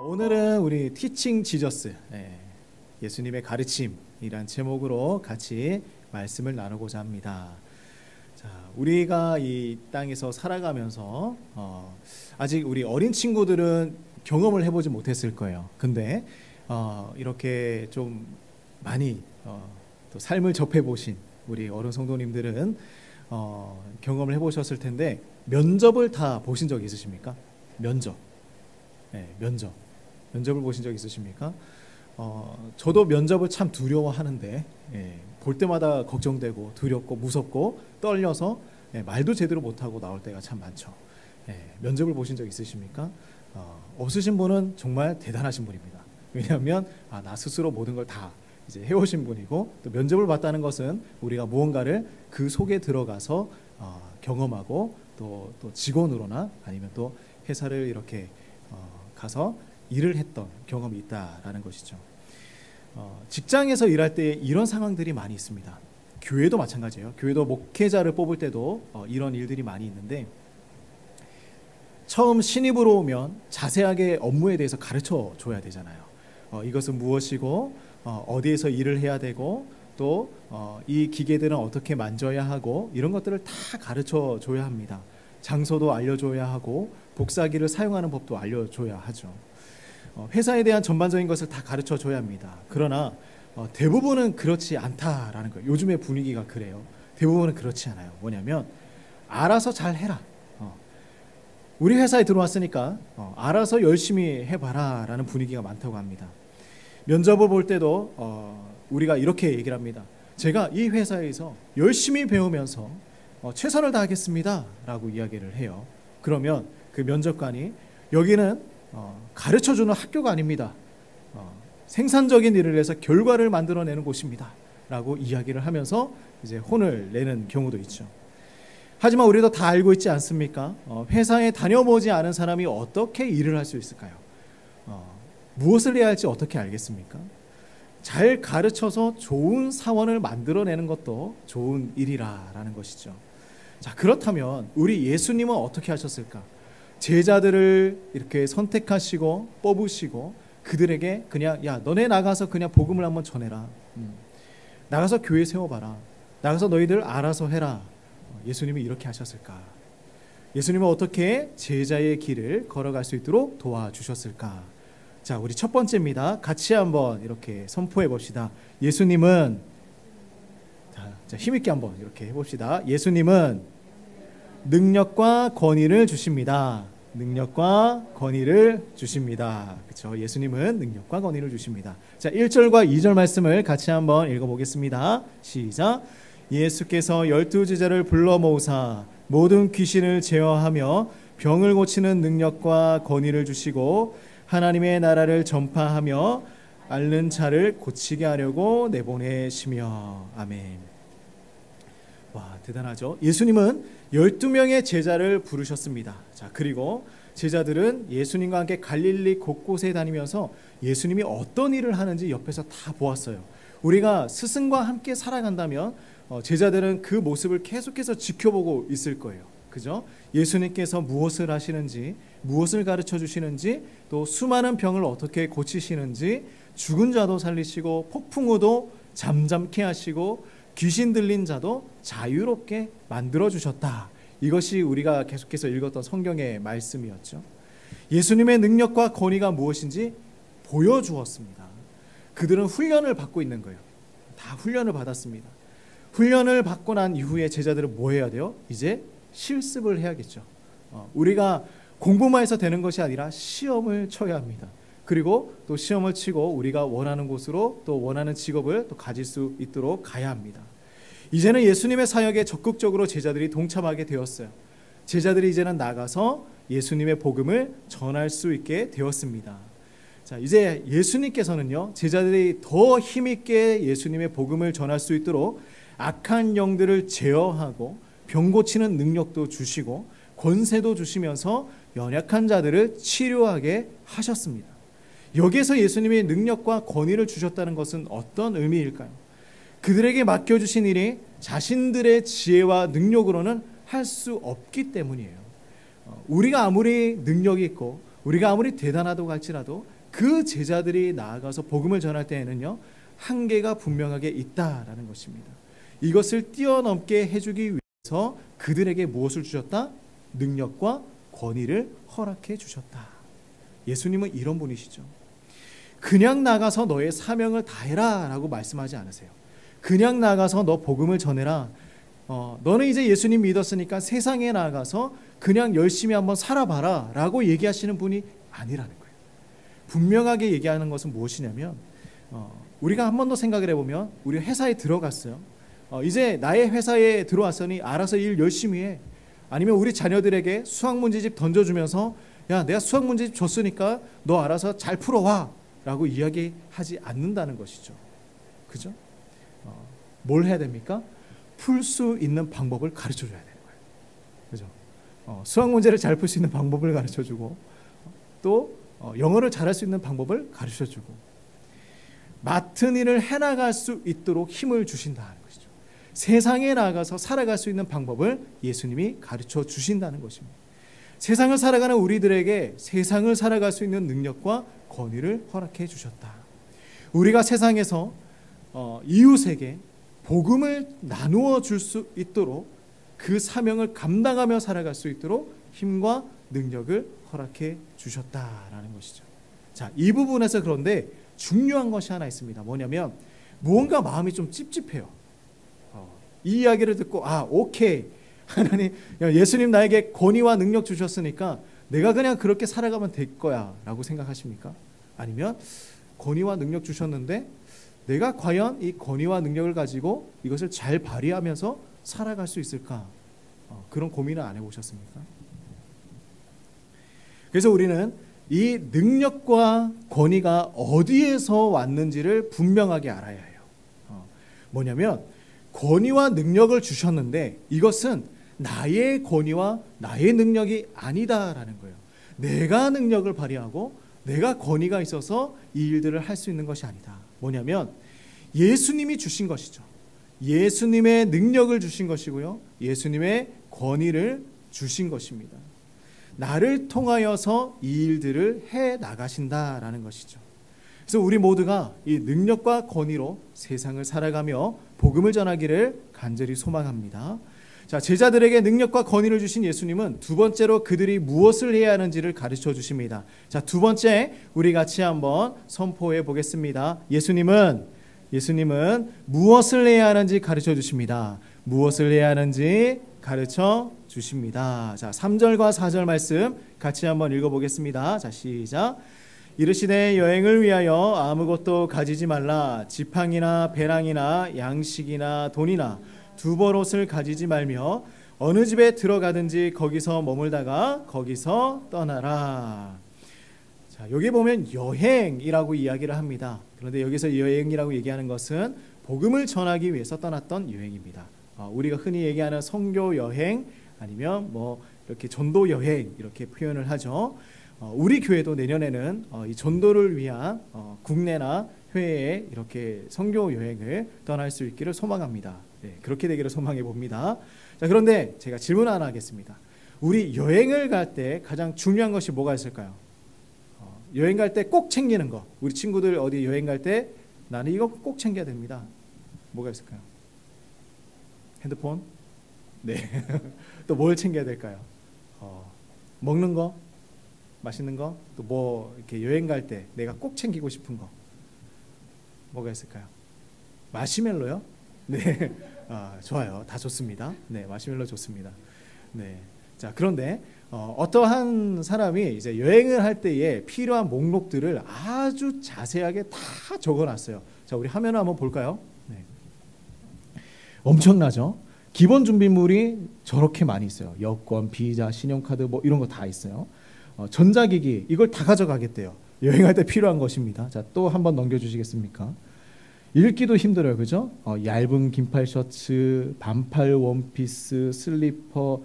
오늘은 우리 티칭 지저스, 예수님의 가르침이란 제목으로 같이 말씀을 나누고자 합니다. 자, 우리가 이 땅에서 살아가면서 아직 우리 어린 친구들은 경험을 해보지 못했을 거예요. 근데 이렇게 좀 많이 또 삶을 접해보신 우리 어른 성도님들은 경험을 해보셨을 텐데, 면접을 다 보신 적 있으십니까? 면접을 보신 적 있으십니까? 저도 면접을 참 두려워하는데, 볼 때마다 걱정되고 두렵고 무섭고 떨려서 말도 제대로 못하고 나올 때가 참 많죠. 면접을 보신 적 있으십니까? 없으신 분은 정말 대단하신 분입니다. 왜냐하면 나 스스로 모든 걸 다 이제 해오신 분이고, 또 면접을 봤다는 것은 우리가 무언가를 그 속에 들어가서 경험하고 또 직원으로나 아니면 또 회사를 이렇게 가서 일을 했던 경험이 있다라는 것이죠. 직장에서 일할 때 이런 상황들이 많이 있습니다. 교회도 마찬가지예요. 교회도 목회자를 뽑을 때도 이런 일들이 많이 있는데, 처음 신입으로 오면 자세하게 업무에 대해서 가르쳐 줘야 되잖아요. 이것은 무엇이고 어디에서 일을 해야 되고 또 이 기계들은 어떻게 만져야 하고 이런 것들을 다 가르쳐 줘야 합니다. 장소도 알려줘야 하고 복사기를 사용하는 법도 알려줘야 하죠. 회사에 대한 전반적인 것을 다 가르쳐 줘야 합니다. 그러나 대부분은 그렇지 않다라는 거예요. 요즘의 분위기가 그래요. 대부분은 그렇지 않아요. 뭐냐면 알아서 잘 해라. 우리 회사에 들어왔으니까 알아서 열심히 해봐라 라는 분위기가 많다고 합니다. 면접을 볼 때도 우리가 이렇게 얘기를 합니다. 제가 이 회사에서 열심히 배우면서 최선을 다하겠습니다 라고 이야기를 해요. 그러면 그 면접관이 여기는 가르쳐주는 학교가 아닙니다. 생산적인 일을 해서 결과를 만들어내는 곳입니다 라고 이야기를 하면서 이제 혼을 내는 경우도 있죠. 하지만 우리도 다 알고 있지 않습니까? 회사에 다녀보지 않은 사람이 어떻게 일을 할 수 있을까요? 무엇을 해야 할지 어떻게 알겠습니까? 잘 가르쳐서 좋은 사원을 만들어내는 것도 좋은 일이라는 것이죠. 자, 그렇다면 우리 예수님은 어떻게 하셨을까? 제자들을 이렇게 선택하시고 뽑으시고 그들에게 그냥 너네 나가서 그냥 복음을 한번 전해라. 나가서 교회 세워봐라. 나가서 너희들 알아서 해라. 예수님이 이렇게 하셨을까? 예수님은 어떻게 제자의 길을 걸어갈 수 있도록 도와주셨을까? 자, 우리 첫 번째입니다. 같이 한번 이렇게 선포해 봅시다. 예수님은, 자, 힘있게 한번 이렇게 해봅시다. 예수님은 능력과 권위를 주십니다. 능력과 권위를 주십니다. 그렇죠? 예수님은 능력과 권위를 주십니다. 자, 1절과 2절 말씀을 같이 한번 읽어보겠습니다. 시작. 예수께서 12제자를 불러 모으사 모든 귀신을 제어하며 병을 고치는 능력과 권위를 주시고 하나님의 나라를 전파하며 앓는 자를 고치게 하려고 내보내시며. 아멘. 와, 대단하죠? 예수님은 12명의 제자를 부르셨습니다. 자, 그리고 제자들은 예수님과 함께 갈릴리 곳곳에 다니면서 예수님이 어떤 일을 하는지 옆에서 다 보았어요. 우리가 스승과 함께 살아간다면 제자들은 그 모습을 계속해서 지켜보고 있을 거예요. 그죠? 예수님께서 무엇을 하시는지, 무엇을 가르쳐 주시는지, 또 수많은 병을 어떻게 고치시는지, 죽은 자도 살리시고 폭풍우도 잠잠케 하시고 귀신 들린 자도 자유롭게 만들어 주셨다. 이것이 우리가 계속해서 읽었던 성경의 말씀이었죠. 예수님의 능력과 권위가 무엇인지 보여주었습니다. 그들은 훈련을 받고 있는 거예요. 다 훈련을 받았습니다. 훈련을 받고 난 이후에 제자들은 뭐 해야 돼요? 이제 실습을 해야겠죠. 우리가 공부만 해서 되는 것이 아니라 시험을 쳐야 합니다. 그리고 또 시험을 치고 우리가 원하는 곳으로 또 원하는 직업을 또 가질 수 있도록 가야 합니다. 이제는 예수님의 사역에 적극적으로 제자들이 동참하게 되었어요. 제자들이 이제는 나가서 예수님의 복음을 전할 수 있게 되었습니다. 자, 이제 예수님께서는요, 제자들이 더 힘있게 예수님의 복음을 전할 수 있도록 악한 영들을 제어하고 병 고치는 능력도 주시고 권세도 주시면서 연약한 자들을 치료하게 하셨습니다. 여기에서 예수님이 능력과 권위를 주셨다는 것은 어떤 의미일까요? 그들에게 맡겨주신 일이 자신들의 지혜와 능력으로는 할 수 없기 때문이에요. 우리가 아무리 능력이 있고 우리가 아무리 대단하다고 할지라도 그 제자들이 나아가서 복음을 전할 때에는요, 한계가 분명하게 있다라는 것입니다. 이것을 뛰어넘게 해주기 위해서 그들에게 무엇을 주셨다? 능력과 권위를 허락해 주셨다. 예수님은 이런 분이시죠. 그냥 나가서 너의 사명을 다해라 라고 말씀하지 않으세요. 그냥 나가서 너 복음을 전해라. 너는 이제 예수님 믿었으니까 세상에 나가서 그냥 열심히 한번 살아봐라 라고 얘기하시는 분이 아니라는 거예요. 분명하게 얘기하는 것은 무엇이냐면, 우리가 한 번 더 생각을 해보면 우리 회사에 들어갔어요. 이제 나의 회사에 들어왔으니 알아서 일 열심히 해. 아니면 우리 자녀들에게 수학 문제집 던져주면서 야, 내가 수학 문제집 줬으니까 너 알아서 잘 풀어와 라고 이야기하지 않는다는 것이죠. 그죠? 뭘 해야 됩니까? 풀 수 있는 방법을 가르쳐줘야 되는 거예요. 그죠? 수학 문제를 잘 풀 수 있는 방법을 가르쳐주고, 또 영어를 잘할 수 있는 방법을 가르쳐주고, 맡은 일을 해나갈 수 있도록 힘을 주신다는 것이죠. 세상에 나가서 살아갈 수 있는 방법을 예수님이 가르쳐 주신다는 것입니다. 세상을 살아가는 우리들에게 세상을 살아갈 수 있는 능력과 권위를 허락해 주셨다. 우리가 세상에서 이웃에게 복음을 나누어 줄 수 있도록, 그 사명을 감당하며 살아갈 수 있도록 힘과 능력을 허락해 주셨다라는 것이죠. 자, 이 부분에서 그런데 중요한 것이 하나 있습니다. 뭐냐면 무언가 마음이 좀 찝찝해요. 이 이야기를 듣고 오케이, 하나님, 예수님 나에게 권위와 능력 주셨으니까 내가 그냥 그렇게 살아가면 될 거야 라고 생각하십니까? 아니면 권위와 능력 주셨는데 내가 과연 이 권위와 능력을 가지고 이것을 잘 발휘하면서 살아갈 수 있을까? 그런 고민을 안 해보셨습니까? 그래서 우리는 이 능력과 권위가 어디에서 왔는지를 분명하게 알아야 해요. 뭐냐면 권위와 능력을 주셨는데 이것은 나의 권위와 나의 능력이 아니다라는 거예요. 내가 능력을 발휘하고 내가 권위가 있어서 이 일들을 할 수 있는 것이 아니다. 뭐냐면 예수님이 주신 것이죠. 예수님의 능력을 주신 것이고요, 예수님의 권위를 주신 것입니다. 나를 통하여서 이 일들을 해 나가신다라는 것이죠. 그래서 우리 모두가 이 능력과 권위로 세상을 살아가며 복음을 전하기를 간절히 소망합니다. 자, 제자들에게 능력과 권위를 주신 예수님은 두 번째로 그들이 무엇을 해야 하는지를 가르쳐 주십니다. 자, 두 번째 우리 같이 한번 선포해 보겠습니다. 예수님은 무엇을 해야 하는지 가르쳐 주십니다. 무엇을 해야 하는지 가르쳐 주십니다. 자, 3절과 4절 말씀 같이 한번 읽어보겠습니다. 자, 시작. 이르시되 여행을 위하여 아무것도 가지지 말라. 지팡이나 배랑이나 양식이나 돈이나 두벌옷을 가지지 말며 어느 집에 들어가든지 거기서 머물다가 거기서 떠나라. 자, 여기 보면 여행이라고 이야기를 합니다. 그런데 여기서 여행이라고 얘기하는 것은 복음을 전하기 위해서 떠났던 여행입니다. 우리가 흔히 얘기하는 선교 여행, 아니면 뭐 이렇게 전도 여행 이렇게 표현을 하죠. 우리 교회도 내년에는 이 전도를 위한 국내나 해외에 이렇게 선교 여행을 떠날 수 있기를 소망합니다. 네, 그렇게 되기를 소망해 봅니다. 자, 그런데 제가 질문 하나 하겠습니다. 우리 여행을 갈 때 가장 중요한 것이 뭐가 있을까요? 여행 갈 때 꼭 챙기는 거. 우리 친구들 어디 여행 갈 때 나는 이거 꼭 챙겨야 됩니다. 뭐가 있을까요? 핸드폰? 네. 또 뭘 챙겨야 될까요? 먹는 거, 맛있는 거, 또 뭐 이렇게 여행 갈 때 내가 꼭 챙기고 싶은 거 뭐가 있을까요? 마시멜로요? 네. 좋아요. 다 좋습니다. 네, 마시멜로 좋습니다. 네. 자, 그런데 어떠한 사람이 이제 여행을 할 때에 필요한 목록들을 아주 자세하게 다 적어놨어요. 자, 우리 화면을 한번 볼까요? 네. 엄청나죠? 기본 준비물이 저렇게 많이 있어요. 여권, 비자, 신용카드 뭐 이런 거 다 있어요. 전자기기 이걸 다 가져가겠대요. 여행할 때 필요한 것입니다. 자, 또 한번 넘겨주시겠습니까? 읽기도 힘들어요, 그죠? 얇은 긴팔 셔츠, 반팔 원피스, 슬리퍼,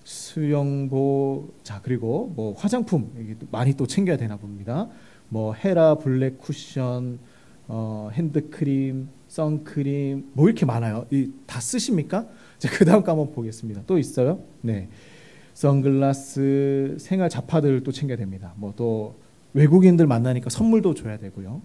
수영복, 자 그리고 뭐 화장품 많이 또 챙겨야 되나 봅니다. 뭐 헤라 블랙 쿠션, 핸드크림, 선크림, 뭐 이렇게 많아요. 이 다 쓰십니까? 자, 그 다음 거 한번 보겠습니다. 또 있어요? 네, 선글라스, 생활 잡화들 또 챙겨야 됩니다. 뭐 또 외국인들 만나니까 선물도 줘야 되고요.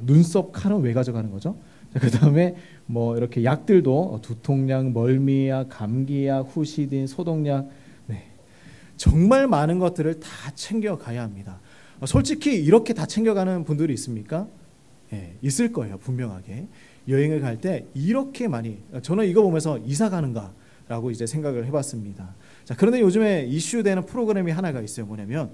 눈썹 칼은 왜 가져가는 거죠? 그 다음에 뭐 이렇게 약들도 두통약, 멀미약, 감기약, 후시딘, 소독약, 네, 정말 많은 것들을 다 챙겨가야 합니다. 솔직히 이렇게 다 챙겨가는 분들이 있습니까? 네, 있을 거예요, 분명하게. 여행을 갈 때 이렇게 많이, 저는 이거 보면서 이사 가는가라고 이제 생각을 해봤습니다. 자, 그런데 요즘에 이슈되는 프로그램이 하나가 있어요. 뭐냐면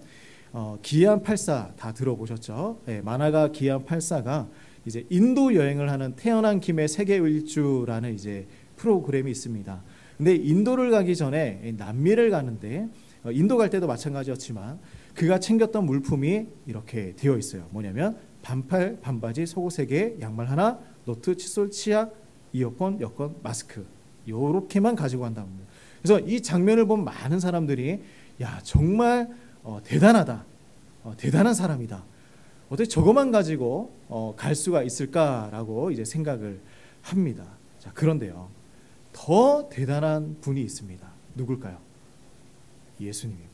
기안 84 다 들어보셨죠? 네, 만화가 기안 84가 이제 인도 여행을 하는 태어난 김에 세계 일주라는 이제 프로그램이 있습니다. 근데 인도를 가기 전에 남미를 가는데 인도 갈 때도 마찬가지였지만 그가 챙겼던 물품이 이렇게 되어 있어요. 뭐냐면 반팔, 반바지, 속옷 3개, 양말 하나, 노트, 칫솔, 치약, 이어폰, 여권, 마스크, 요렇게만 가지고 간다고 합니다. 그래서 이 장면을 본 많은 사람들이 야, 정말 대단하다, 대단한 사람이다, 어떻게 저것만 가지고 갈 수가 있을까라고 이제 생각을 합니다. 자, 그런데요, 더 대단한 분이 있습니다. 누굴까요? 예수님입니다.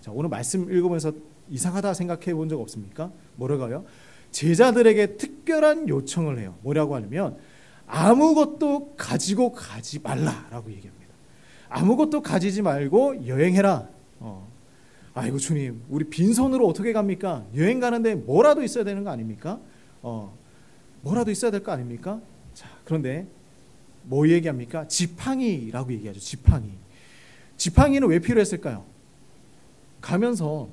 자, 오늘 말씀 읽으면서 이상하다 생각해 본 적 없습니까? 뭐라고요? 제자들에게 특별한 요청을 해요. 뭐라고 하냐면 아무것도 가지고 가지 말라라고 얘기합니다. 아무것도 가지지 말고 여행해라. 아이고 주님, 우리 빈손으로 어떻게 갑니까? 여행 가는데 뭐라도 있어야 되는 거 아닙니까? 뭐라도 있어야 될 거 아닙니까? 자, 그런데 뭐 얘기합니까? 지팡이라고 얘기하죠. 지팡이. 지팡이는 왜 필요했을까요? 가면서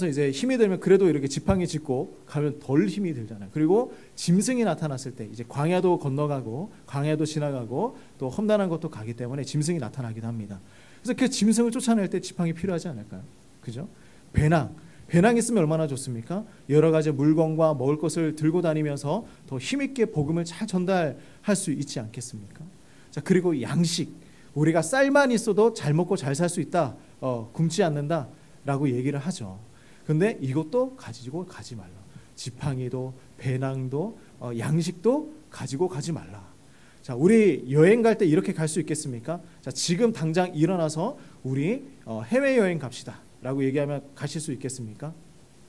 이제 힘이 들면 그래도 이렇게 지팡이 짚고 가면 덜 힘이 들잖아요. 그리고 짐승이 나타났을 때 이제 광야도 건너가고 광야도 지나가고 또 험난한 것도 가기 때문에 짐승이 나타나기도 합니다. 그래서 그 짐승을 쫓아낼 때 지팡이 필요하지 않을까요? 그죠? 배낭 있으면 얼마나 좋습니까? 여러 가지 물건과 먹을 것을 들고 다니면서 더 힘있게 복음을 잘 전달할 수 있지 않겠습니까? 자, 그리고 양식, 우리가 쌀만 있어도 잘 먹고 잘 살 수 있다, 굶지 않는다라고 얘기를 하죠. 근데 이것도 가지고 가지 말라. 지팡이도 배낭도 양식도 가지고 가지 말라. 자, 우리 여행 갈 때 이렇게 갈 수 있겠습니까? 자, 지금 당장 일어나서 우리 해외여행 갑시다 라고 얘기하면 가실 수 있겠습니까?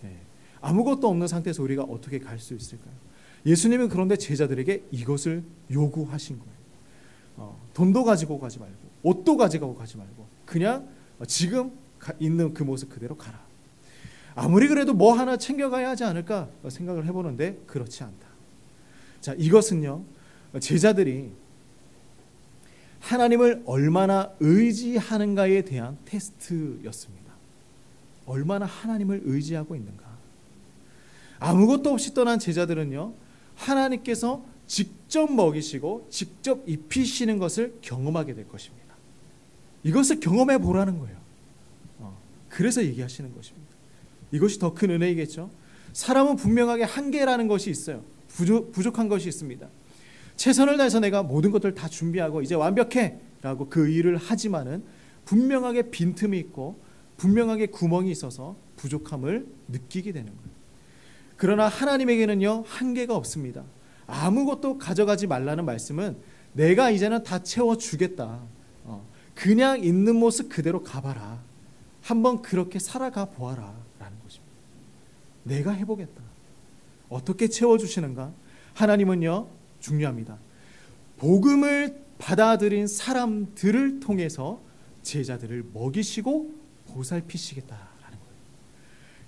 네. 아무것도 없는 상태에서 우리가 어떻게 갈 수 있을까요? 예수님은 그런데 제자들에게 이것을 요구하신 거예요. 돈도 가지고 가지 말고 옷도 가지고 가지 말고 그냥 지금 있는 그 모습 그대로 가라. 아무리 그래도 뭐 하나 챙겨가야 하지 않을까 생각을 해보는데 그렇지 않다. 자, 이것은요, 제자들이 하나님을 얼마나 의지하는가에 대한 테스트였습니다. 얼마나 하나님을 의지하고 있는가. 아무것도 없이 떠난 제자들은요, 하나님께서 직접 먹이시고 직접 입히시는 것을 경험하게 될 것입니다. 이것을 경험해 보라는 거예요. 그래서 얘기하시는 것입니다. 이것이 더 큰 은혜이겠죠. 사람은 분명하게 한계라는 것이 있어요. 부족한 것이 있습니다. 최선을 다해서 내가 모든 것들 다 준비하고 이제 완벽해 라고 그 일을 하지만은 분명하게 빈틈이 있고 분명하게 구멍이 있어서 부족함을 느끼게 되는 거예요. 그러나 하나님에게는요, 한계가 없습니다. 아무것도 가져가지 말라는 말씀은 내가 이제는 다 채워주겠다. 그냥 있는 모습 그대로 가봐라. 한번 그렇게 살아가 보아라 라는 것입니다. 내가 해보겠다. 어떻게 채워주시는가? 하나님은요, 중요합니다. 복음을 받아들인 사람들을 통해서 제자들을 먹이시고 보살피시겠다라는 거예요.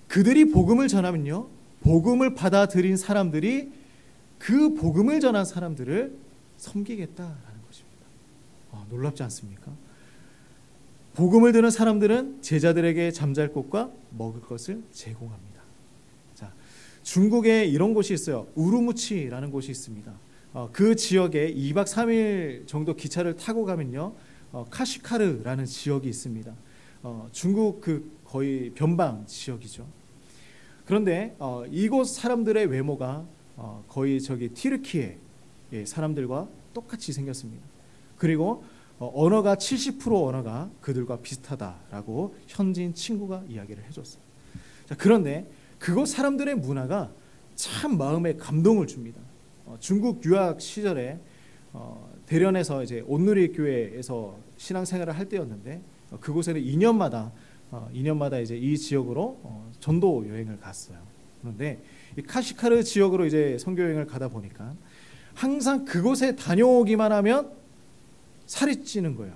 그들이 복음을 전하면요, 복음을 받아들인 사람들이 그 복음을 전한 사람들을 섬기겠다라는 것입니다. 놀랍지 않습니까? 복음을 듣는 사람들은 제자들에게 잠잘 곳과 먹을 것을 제공합니다. 자, 중국에 이런 곳이 있어요. 우루무치라는 곳이 있습니다. 그 지역에 2박 3일 정도 기차를 타고 가면요, 카시카르라는 지역이 있습니다. 중국 그 거의 변방 지역이죠. 그런데 이곳 사람들의 외모가 거의 저기 튀르키예 사람들과 똑같이 생겼습니다. 그리고 언어가 70% 언어가 그들과 비슷하다라고 현지인 친구가 이야기를 해줬어요. 자, 그런데 그곳 사람들의 문화가 참 마음에 감동을 줍니다. 중국 유학 시절에 대련에서 이제 온누리 교회에서 신앙생활을 할 때였는데 그곳에는 2년마다 이제 이 지역으로 전도 여행을 갔어요. 그런데 이 카시카르 지역으로 이제 선교 여행을 가다 보니까 항상 그곳에 다녀오기만 하면 살이 찌는 거예요.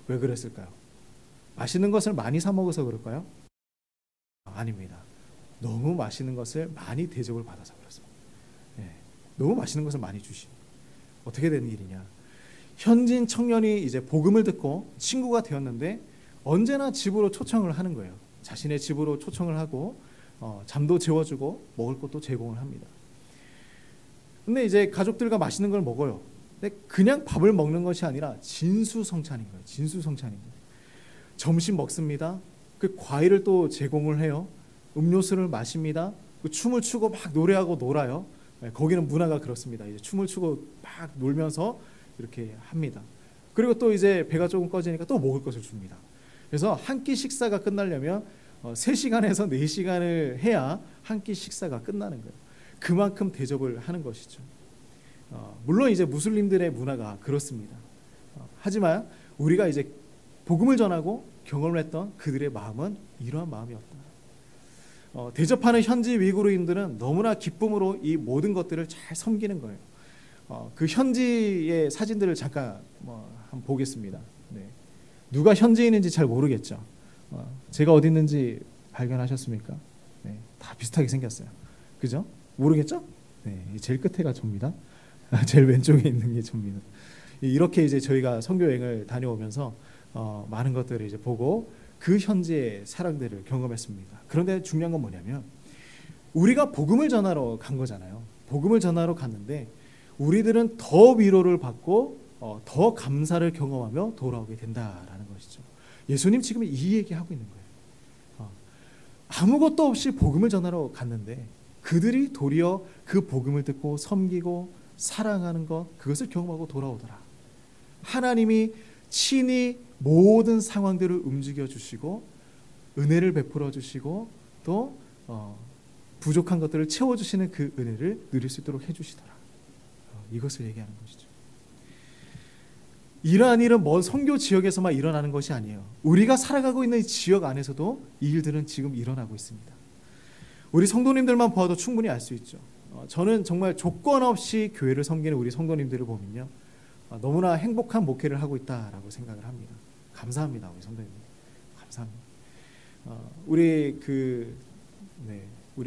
왜 그랬을까요? 맛있는 것을 많이 사 먹어서 그럴까요? 아닙니다. 너무 맛있는 것을 많이 대접을 받아서 그렇습니다. 너무 맛있는 것을 많이 주시니 어떻게 된 일이냐? 현지인 청년이 이제 복음을 듣고 친구가 되었는데 언제나 집으로 초청을 하는 거예요. 자신의 집으로 초청을 하고 잠도 재워주고 먹을 것도 제공을 합니다. 근데 이제 가족들과 맛있는 걸 먹어요. 근데 그냥 밥을 먹는 것이 아니라 진수성찬인 거예요. 진수성찬인 거예요. 점심 먹습니다. 그 과일을 또 제공을 해요. 음료수를 마십니다. 그 춤을 추고 막 노래하고 놀아요. 거기는 문화가 그렇습니다. 이제 춤을 추고 막 놀면서 이렇게 합니다. 그리고 또 이제 배가 조금 꺼지니까 또 먹을 것을 줍니다. 그래서 한 끼 식사가 끝나려면 3시간에서 4시간을 해야 한 끼 식사가 끝나는 거예요. 그만큼 대접을 하는 것이죠. 물론 이제 무슬림들의 문화가 그렇습니다. 하지만 우리가 이제 복음을 전하고 경험을 했던 그들의 마음은 이러한 마음이었다. 대접하는 현지 위구르인들은 너무나 기쁨으로 이 모든 것들을 잘 섬기는 거예요. 그 현지의 사진들을 잠깐 한번 보겠습니다. 네. 누가 현지인인지 잘 모르겠죠. 제가 어디 있는지 발견하셨습니까? 네. 다 비슷하게 생겼어요. 그죠? 모르겠죠? 네. 제일 끝에가 접니다. 제일 왼쪽에 있는 게 접니다. 이렇게 이제 저희가 선교 여행을 다녀오면서 많은 것들을 이제 보고 그 현지의 사랑들을 경험했습니다. 그런데 중요한 건 뭐냐면 우리가 복음을 전하러 간 거잖아요. 복음을 전하러 갔는데 우리들은 더 위로를 받고 더 감사를 경험하며 돌아오게 된다라는 것이죠. 예수님 지금 이 얘기하고 있는 거예요. 아무것도 없이 복음을 전하러 갔는데 그들이 도리어 그 복음을 듣고 섬기고 사랑하는 것, 그것을 경험하고 돌아오더라. 하나님이 친히 모든 상황들을 움직여 주시고 은혜를 베풀어 주시고 또 부족한 것들을 채워주시는 그 은혜를 누릴 수 있도록 해주시더라. 이것을 얘기하는 것이죠. 이러한 일은 먼 선교 지역에서만 일어나는 것이 아니에요. 우리가 살아가고 있는 지역 안에서도 이 일들은 지금 일어나고 있습니다. 우리 성도님들만 보아도 충분히 알 수 있죠. 저는 정말 조건 없이 교회를 섬기는 우리 성도님들을 보면요, 너무나 행복한 목회를 하고 있다라고 생각을 합니다. 감사합니다, 우리 성도님. 감사합니다. 우리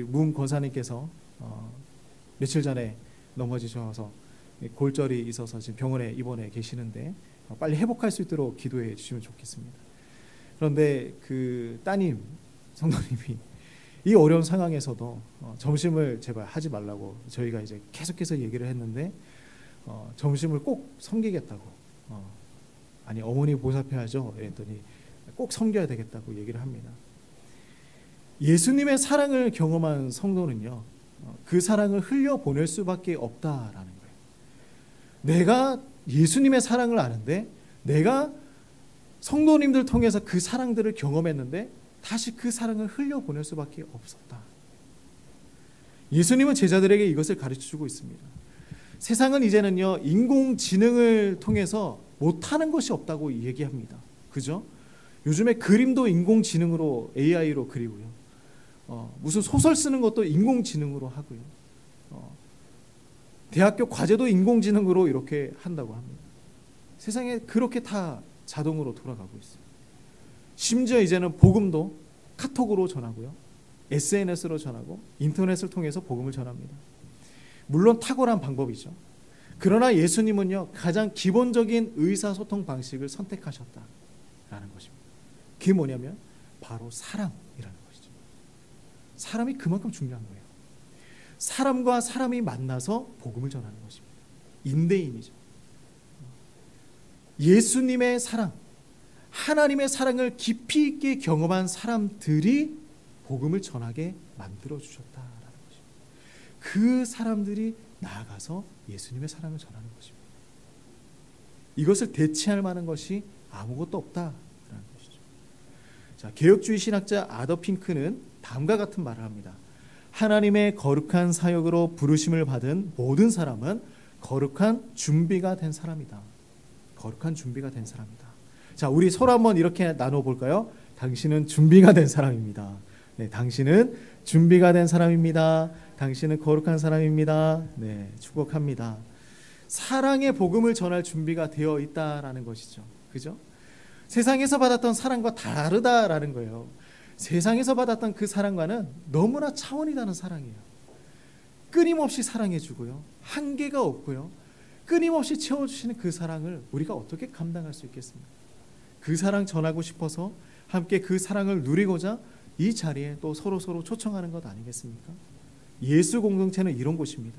문 권사님께서 며칠 전에 넘어지셔서 골절이 있어서 지금 병원에 입원해 계시는데 빨리 회복할 수 있도록 기도해 주시면 좋겠습니다. 그런데 그 따님 성도님이 이 어려운 상황에서도 점심을 제발 하지 말라고 저희가 이제 계속해서 얘기를 했는데 점심을 꼭 섬기겠다고 아니 어머니 보살펴야죠 그랬더니 꼭 섬겨야 되겠다고 얘기를 합니다. 예수님의 사랑을 경험한 성도는요 그 사랑을 흘려보낼 수밖에 없다라는 거예요. 내가 예수님의 사랑을 아는데 내가 성도님들 통해서 그 사랑들을 경험했는데 다시 그 사랑을 흘려보낼 수밖에 없었다. 예수님은 제자들에게 이것을 가르쳐주고 있습니다. 세상은 이제는요 인공지능을 통해서 못하는 것이 없다고 얘기합니다. 그죠? 요즘에 그림도 인공지능으로 AI로 그리고요. 무슨 소설 쓰는 것도 인공지능으로 하고요. 대학교 과제도 인공지능으로 이렇게 한다고 합니다. 세상에 그렇게 다 자동으로 돌아가고 있어요. 심지어 이제는 복음도 카톡으로 전하고요. SNS로 전하고 인터넷을 통해서 복음을 전합니다. 물론 탁월한 방법이죠. 그러나 예수님은요 가장 기본적인 의사소통 방식을 선택하셨다라는 것입니다. 그게 뭐냐면 바로 사랑이라는 것이죠. 사람이 그만큼 중요한 거예요. 사람과 사람이 만나서 복음을 전하는 것입니다. 인대인이죠. 예수님의 사랑, 하나님의 사랑을 깊이 있게 경험한 사람들이 복음을 전하게 만들어 주셨다라는 것입니다. 그 사람들이 나아가서 예수님의 사랑을 전하는 것입니다. 이것을 대체할 만한 것이 아무것도 없다라는 것이죠. 자, 개혁주의 신학자 아더 핑크는 다음과 같은 말을 합니다. 하나님의 거룩한 사역으로 부르심을 받은 모든 사람은 거룩한 준비가 된 사람이다. 거룩한 준비가 된 사람이다. 자, 우리 서로 한번 이렇게 나눠 볼까요? 당신은 준비가 된 사람입니다. 네, 당신은 준비가 된 사람입니다. 당신은 거룩한 사람입니다. 네, 축복합니다. 사랑의 복음을 전할 준비가 되어 있다라는 것이죠. 그죠? 세상에서 받았던 사랑과 다르다라는 거예요. 세상에서 받았던 그 사랑과는 너무나 차원이 다른 사랑이에요. 끊임없이 사랑해주고요. 한계가 없고요. 끊임없이 채워주시는 그 사랑을 우리가 어떻게 감당할 수 있겠습니까? 그 사랑 전하고 싶어서 함께 그 사랑을 누리고자 이 자리에 또 서로 초청하는 것 아니겠습니까? 예수 공동체는 이런 곳입니다.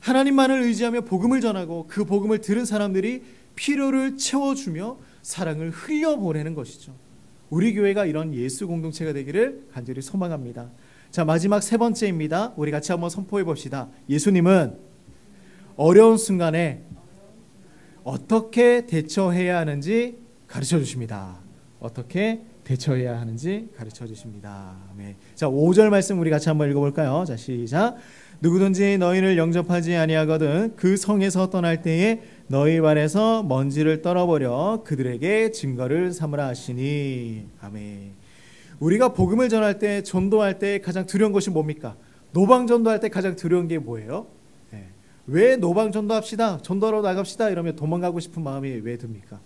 하나님만을 의지하며 복음을 전하고 그 복음을 들은 사람들이 필요를 채워주며 사랑을 흘려보내는 것이죠. 우리 교회가 이런 예수 공동체가 되기를 간절히 소망합니다. 자, 마지막 세 번째입니다. 우리 같이 한번 선포해 봅시다. 예수님은 어려운 순간에 어떻게 대처해야 하는지 가르쳐 주십니다. 어떻게 대처해야 하는지 가르쳐 주십니다. 네. 자, 5절 말씀 우리 같이 한번 읽어볼까요? 자, 시작. 누구든지 너희를 영접하지 아니하거든 그 성에서 떠날 때에 너희 발에서 먼지를 떨어버려 그들에게 증거를 삼으라 하시니. 아멘. 우리가 복음을 전할 때, 전도할 때 가장 두려운 것이 뭡니까? 노방전도할 때 가장 두려운 게 뭐예요? 네. 왜 노방전도합시다, 전도하러 나갑시다 이러면 도망가고 싶은 마음이 왜 듭니까?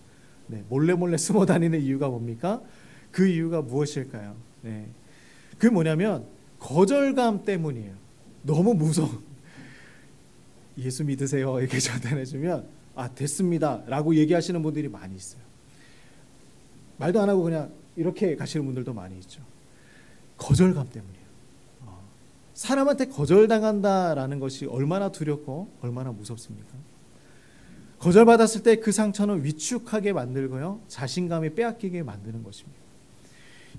네. 몰래 숨어 다니는 이유가 뭡니까? 그 이유가 무엇일까요? 네. 그게 뭐냐면 거절감 때문이에요. 너무 무서워. 예수 믿으세요 이렇게 전달해주면 아 됐습니다 라고 얘기하시는 분들이 많이 있어요. 말도 안 하고 그냥 이렇게 가시는 분들도 많이 있죠. 거절감 때문이에요. 사람한테 거절당한다라는 것이 얼마나 두렵고 얼마나 무섭습니까? 거절받았을 때 그 상처는 위축하게 만들고요, 자신감이 빼앗기게 만드는 것입니다.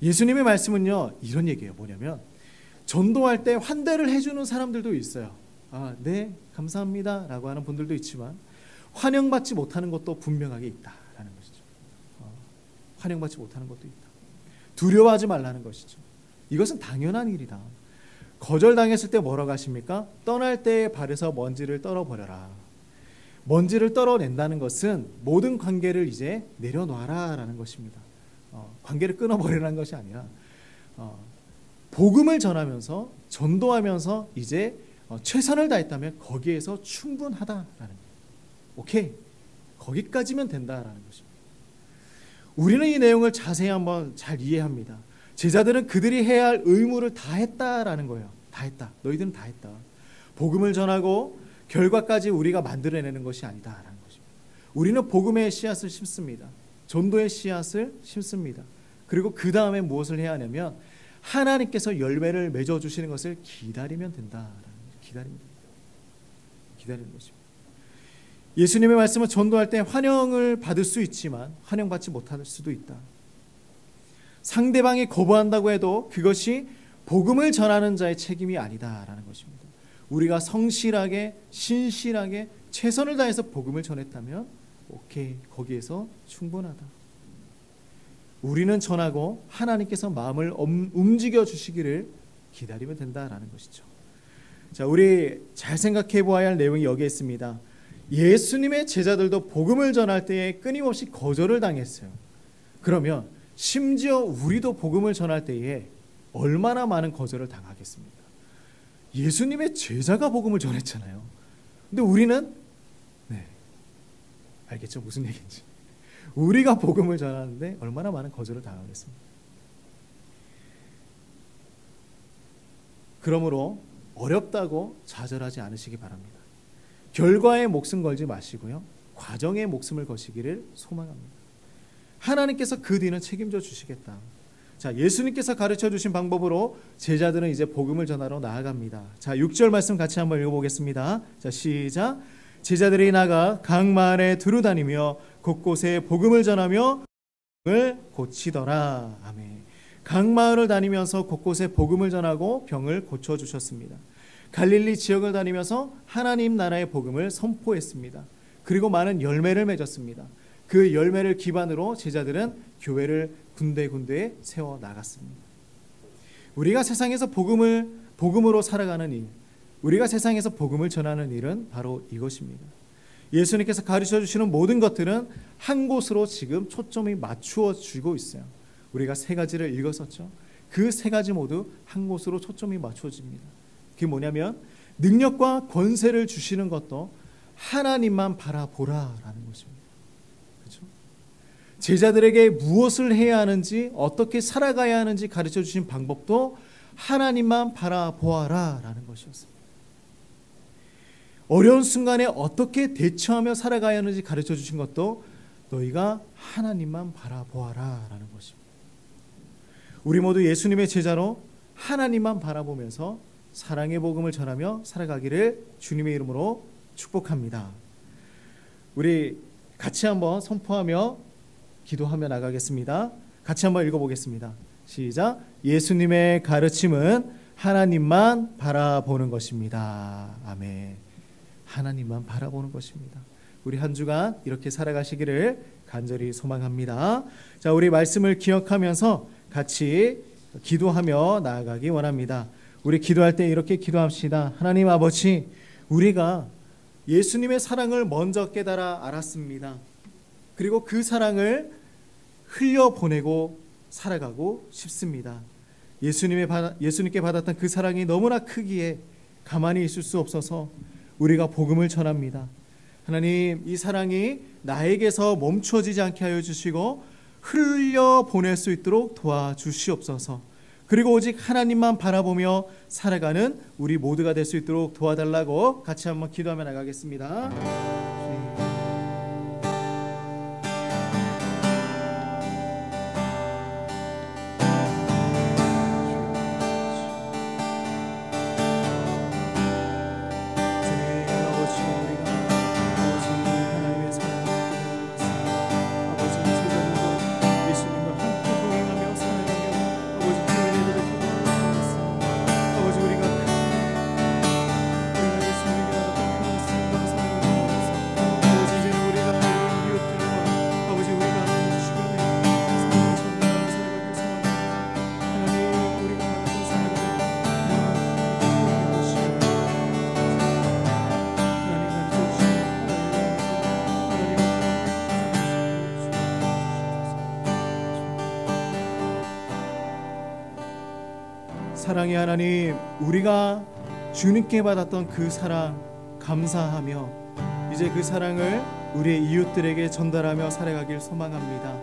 예수님의 말씀은요 이런 얘기예요. 뭐냐면 전도할 때 환대를 해주는 사람들도 있어요. 아, 네 감사합니다 라고 하는 분들도 있지만 환영받지 못하는 것도 분명하게 있다라는 것이죠. 환영받지 못하는 것도 있다. 두려워하지 말라는 것이죠. 이것은 당연한 일이다. 거절당했을 때 뭐라고 하십니까? 떠날 때에 발에서 먼지를 떨어버려라. 먼지를 떨어낸다는 것은 모든 관계를 이제 내려놔라 라는 것입니다. 관계를 끊어버리라는 것이 아니라 복음을 전하면서 전도하면서 이제 최선을 다했다면 거기에서 충분하다라는 거예요. 오케이, 거기까지면 된다라는 것입니다. 우리는 이 내용을 자세히 한번 잘 이해합니다. 제자들은 그들이 해야 할 의무를 다 했다라는 거예요. 다 했다. 너희들은 다 했다. 복음을 전하고 결과까지 우리가 만들어내는 것이 아니다라는 것입니다. 우리는 복음의 씨앗을 심습니다. 전도의 씨앗을 심습니다. 그리고 그 다음에 무엇을 해야 하냐면 하나님께서 열매를 맺어주시는 것을 기다리면 된다라는 거예요. 기다리는 것입니다. 예수님의 말씀은 전도할 때 환영을 받을 수 있지만 환영받지 못할 수도 있다. 상대방이 거부한다고 해도 그것이 복음을 전하는 자의 책임이 아니다라는 것입니다. 우리가 성실하게 신실하게 최선을 다해서 복음을 전했다면 오케이, 거기에서 충분하다. 우리는 전하고 하나님께서 마음을 움직여 주시기를 기다리면 된다라는 것이죠. 자, 우리 잘 생각해 보아야 할 내용이 여기에 있습니다. 예수님의 제자들도 복음을 전할 때에 끊임없이 거절을 당했어요. 그러면 심지어 우리도 복음을 전할 때에 얼마나 많은 거절을 당하겠습니까? 예수님의 제자가 복음을 전했잖아요. 근데 우리는 알겠죠? 무슨 얘기인지. 우리가 복음을 전하는데 얼마나 많은 거절을 당하겠습니까? 그러므로 어렵다고 좌절하지 않으시기 바랍니다. 결과에 목숨 걸지 마시고요, 과정에 목숨을 거시기를 소망합니다. 하나님께서 그 뒤는 책임져 주시겠다. 자, 예수님께서 가르쳐 주신 방법으로 제자들은 이제 복음을 전하러 나아갑니다. 자, 6절 말씀 같이 한번 읽어보겠습니다. 자, 시작. 제자들이 나가 각 마을에 두루다니며 곳곳에 복음을 전하며 을 고치더라. 아멘. 각 마을을 다니면서 곳곳에 복음을 전하고 병을 고쳐주셨습니다. 갈릴리 지역을 다니면서 하나님 나라의 복음을 선포했습니다. 그리고 많은 열매를 맺었습니다. 그 열매를 기반으로 제자들은 교회를 군데군데 세워나갔습니다. 우리가 세상에서 복음으로 살아가는 일, 우리가 세상에서 복음을 전하는 일은 바로 이것입니다. 예수님께서 가르쳐 주시는 모든 것들은 한 곳으로 지금 초점이 맞추어지고 있어요. 우리가 세 가지를 읽었었죠. 그 세 가지 모두 한 곳으로 초점이 맞춰집니다. 그게 뭐냐면 능력과 권세를 주시는 것도 하나님만 바라보라라는 것입니다. 그렇죠? 제자들에게 무엇을 해야 하는지, 어떻게 살아가야 하는지 가르쳐 주신 방법도 하나님만 바라보아라라는 것이었습니다. 어려운 순간에 어떻게 대처하며 살아가야 하는지 가르쳐 주신 것도 너희가 하나님만 바라보아라라는 것입니다. 우리 모두 예수님의 제자로 하나님만 바라보면서 사랑의 복음을 전하며 살아가기를 주님의 이름으로 축복합니다. 우리 같이 한번 선포하며 기도하며 나가겠습니다. 같이 한번 읽어보겠습니다. 시작. 예수님의 가르침은 하나님만 바라보는 것입니다. 아멘. 하나님만 바라보는 것입니다. 우리 한 주간 이렇게 살아가시기를 간절히 소망합니다. 자, 우리 말씀을 기억하면서 같이 기도하며 나아가기 원합니다. 우리 기도할 때 이렇게 기도합시다. 하나님 아버지, 우리가 예수님의 사랑을 먼저 깨달아 알았습니다. 그리고 그 사랑을 흘려보내고 살아가고 싶습니다. 예수님께 받았던 그 사랑이 너무나 크기에 가만히 있을 수 없어서 우리가 복음을 전합니다. 하나님, 이 사랑이 나에게서 멈춰지지 않게 하여 주시고 흘려보낼 수 있도록 도와주시옵소서. 그리고 오직 하나님만 바라보며 살아가는 우리 모두가 될 수 있도록 도와달라고 같이 한번 기도하며 나가겠습니다. 사랑의 하나님, 우리가 주님께 받았던 그 사랑 감사하며 이제 그 사랑을 우리의 이웃들에게 전달하며 살아가길 소망합니다.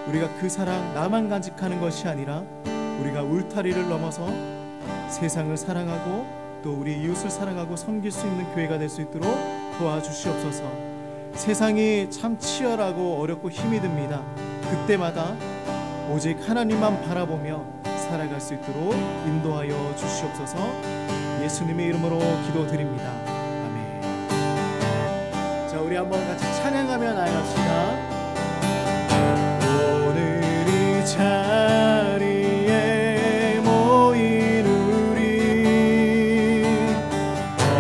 우리가 그 사랑 나만 간직하는 것이 아니라 우리가 울타리를 넘어서 세상을 사랑하고 또 우리 이웃을 사랑하고 섬길 수 있는 교회가 될 수 있도록 도와주시옵소서. 세상이 참 치열하고 어렵고 힘이 듭니다. 그때마다 오직 하나님만 바라보며 살아갈 수 있도록 인도하여 주시옵소서. 예수님의 이름으로 기도드립니다. 아멘. 자, 우리 한번 같이 찬양하며 나아갑시다. 오늘 이 자리에 모인 우리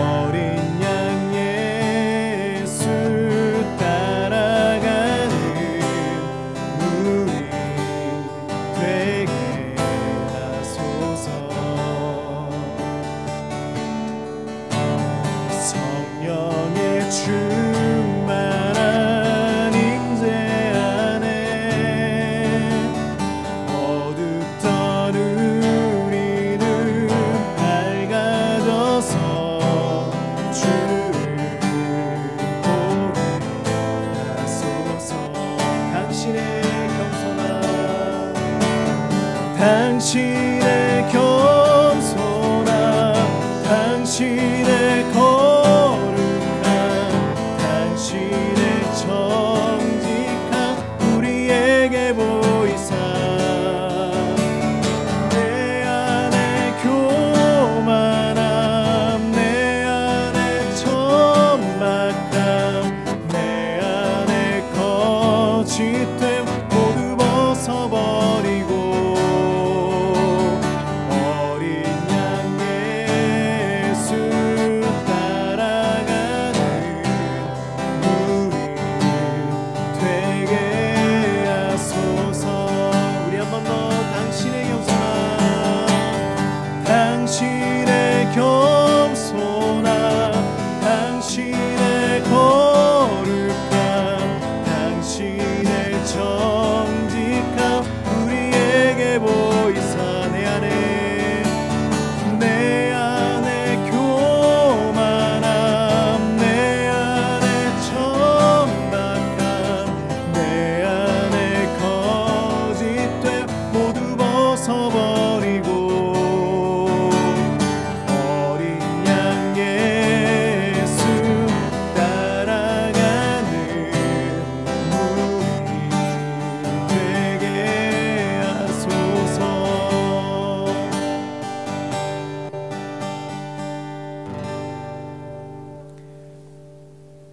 어린 양 예수 따라가는 우리 되게 성령의 충만한 임재 안에 어둡던 우리는 밝아져서 주를 보내소서. 당신의 겸손함 당신의 거룩함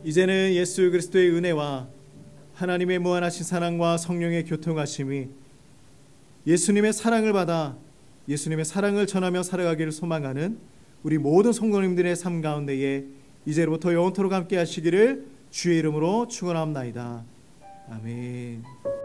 이제는 예수 그리스도의 은혜와 하나님의 무한하신 사랑과 성령의 교통하심이 예수님의 사랑을 받아 예수님의 사랑을 전하며 살아가기를 소망하는 우리 모든 성도님들의 삶 가운데에 이제로부터 영원토록 함께 하시기를 주의 이름으로 축원합나이다. 아멘.